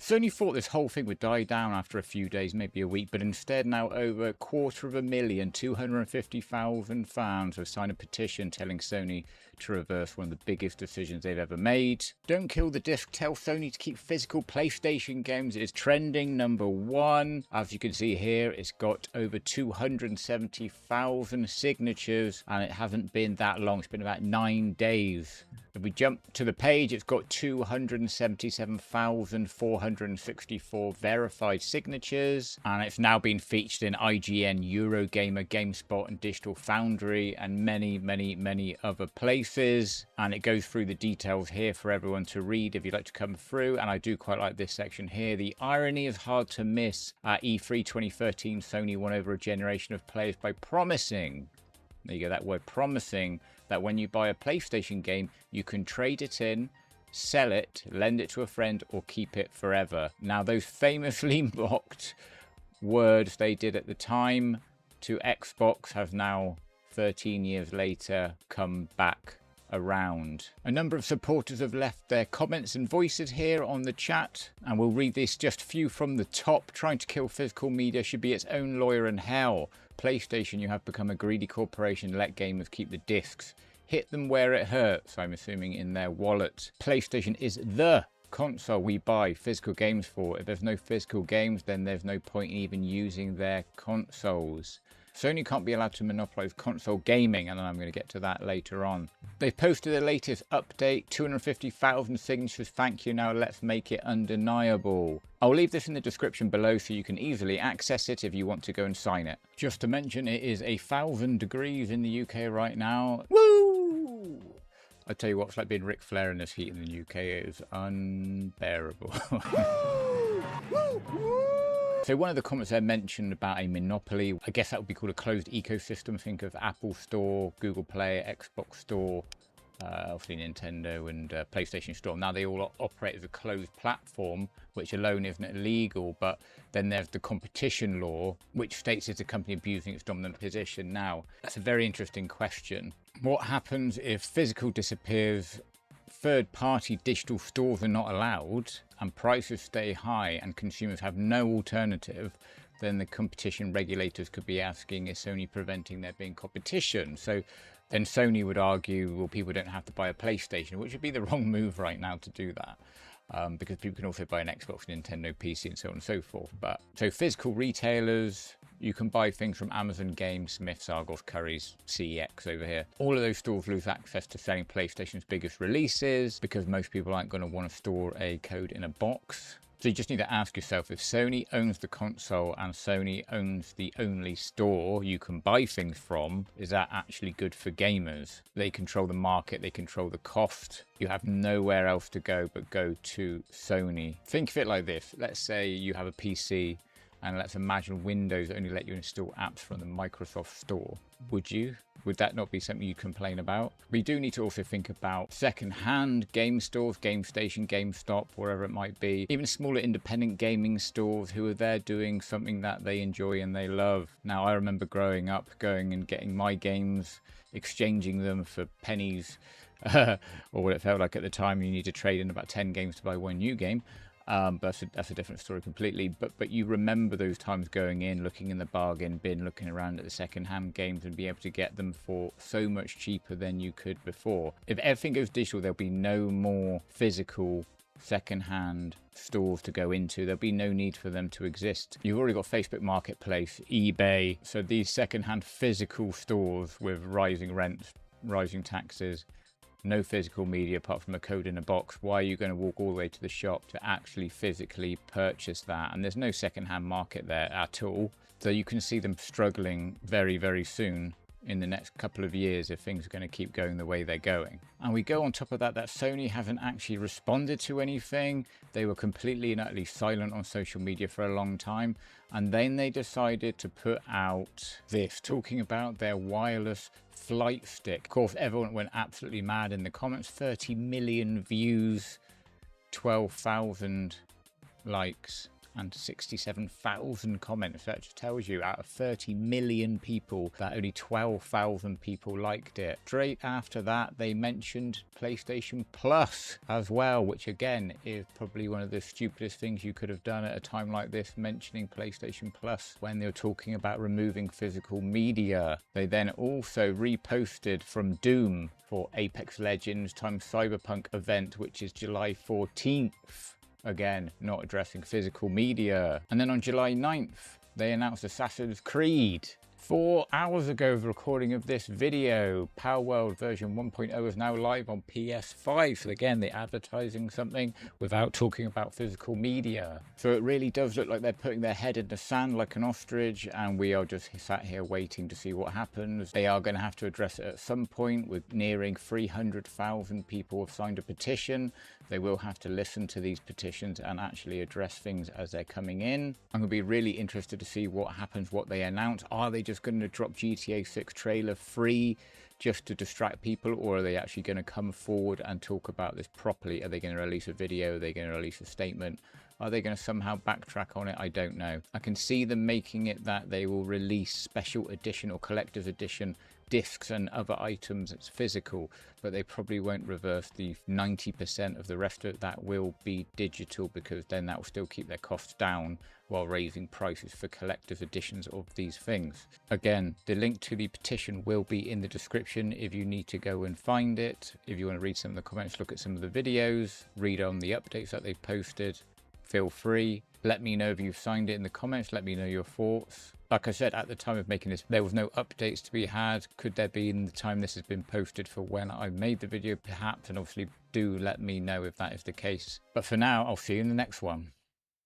Sony thought this whole thing would die down after a few days, maybe a week, but instead now over 250,000, 250,000 fans have signed a petition telling Sony to reverse one of the biggest decisions they've ever made. Don't kill the disc, tell Sony to keep physical PlayStation games. It is trending #1. As you can see here, it's got over 270,000 signatures, and it hasn't been that long. It's been about 9 days. If we jump to the page, it's got 277,464 verified signatures, and it's now been featured in IGN, Eurogamer, GameSpot, and Digital Foundry, and many other places. And it goes through the details here for everyone to read if you'd like to come through. And I do quite like this section here. The irony is hard to miss. At E3 2013, Sony won over a generation of players by promising, there you go, that word, promising, that when you buy a PlayStation game, you can trade it in, sell it, lend it to a friend, or keep it forever. Now, those famously mocked words they did at the time to Xbox have now, 13 years later, come back around. A number of supporters have left their comments and voices here on the chat, and we'll read this, just few from the top. Trying to kill physical media should be its own lawyer in hell. PlayStation, you have become a greedy corporation. Let gamers keep the discs. Hit them where it hurts, I'm assuming in their wallet. PlayStation is the console we buy physical games for. If there's no physical games, then there's no point in even using their consoles. Sony can't be allowed to monopolize console gaming, and I'm going to get to that later on. They've posted the latest update, 250,000 signatures, thank you, now let's make it undeniable. I'll leave this in the description below so you can easily access it if you want to go and sign it. Just to mention, it is 1,000 degrees in the UK right now. Woo! I tell you what, it's like being Ric Flair in this heat in the UK. It is unbearable. So one of the comments there mentioned about a monopoly. I guess that would be called a closed ecosystem. Think of Apple Store, Google Play, Xbox Store, obviously Nintendo and PlayStation Store. Now they all operate as a closed platform, which alone isn't illegal. But then there's the competition law, which states it's a company abusing its dominant position. Now, that's a very interesting question. What happens if physical disappears, third-party digital stores are not allowed, and prices stay high and consumers have no alternative? Then the competition regulators could be asking, is Sony preventing there being competition? So then Sony would argue, well, people don't have to buy a PlayStation, which would be the wrong move right now to do that. Because people can also buy an Xbox, Nintendo, PC, and so on and so forth. But so physical retailers, you can buy things from Amazon, Games, Smith's, Argos, Currys, CEX over here. All of those stores lose access to selling PlayStation's biggest releases because most people aren't going to want to store a code in a box. So you just need to ask yourself, if Sony owns the console and Sony owns the only store you can buy things from, is that actually good for gamers? They control the market, they control the cost. You have nowhere else to go but go to Sony. Think of it like this. Let's say you have a PC, and let's imagine Windows only let you install apps from the Microsoft Store. Would you? Would that not be something you'd complain about? We do need to also think about second-hand game stores, Game Station, GameStop, wherever it might be. Even smaller independent gaming stores who are there doing something that they enjoy and they love. Now, I remember growing up, going and getting my games, exchanging them for pennies, or what it felt like at the time. You need to trade in about 10 games to buy one new game. But that's a different story completely. But you remember those times going in, looking in the bargain bin, looking around at the second-hand games and be able to get them for so much cheaper than you could before. If everything goes digital, there'll be no more physical second-hand stores to go into. There'll be no need for them to exist. You've already got Facebook Marketplace, eBay. So these second-hand physical stores with rising rents, rising taxes, no physical media apart from a code in a box. Why are you going to walk all the way to the shop to actually physically purchase that? And there's no second-hand market there at all. So you can see them struggling very soon in the next couple of years if things are going to keep going the way they're going. And we go on top of that Sony haven't actually responded to anything. They were completely and utterly silent on social media for a long time. And then they decided to put out this, talking about their wireless flight stick. Of course, everyone went absolutely mad in the comments. 30 million views, 12,000 likes. and 67,000 comments. That just tells you out of 30 million people that only 12,000 people liked it. Straight after that, they mentioned PlayStation Plus as well, which again is probably one of the stupidest things you could have done at a time like this, mentioning PlayStation Plus when they were talking about removing physical media. They then also reposted from Doom for Apex Legends times Cyberpunk event, which is July 14th. Again, not addressing physical media. And then on July 9th, they announced Assassin's Creed. 4 hours ago, the recording of this video, Power World version 1.0 is now live on PS5. So again, they're advertising something without talking about physical media. So it really does look like they're putting their head in the sand like an ostrich, and we are just sat here waiting to see what happens. They are going to have to address it at some point. With nearing 300,000 people have signed a petition. They will have to listen to these petitions and actually address things as they're coming in. I'm going to be really interested to see what happens, what they announce. Are they just going to drop GTA 6 trailer free just to distract people, or are they actually going to come forward and talk about this properly? Are they going to release a video? Are they going to release a statement? Are they going to somehow backtrack on it? I don't know. I can see them making it that they will release special edition or collector's edition discs and other items that's physical, but they probably won't reverse the 90% of the rest of it that will be digital, because then that will still keep their costs down while raising prices for collector's editions of these things. Again, the link to the petition will be in the description if you need to go and find it. If you want to read some of the comments, look at some of the videos, read on the updates that they've posted, feel free. Let me know if you've signed it in the comments. Let me know your thoughts. Like I said, at the time of making this, there was no updates to be had. Could there be in the time this has been posted for when I made the video? Perhaps, and obviously do let me know if that is the case. But for now, I'll see you in the next one.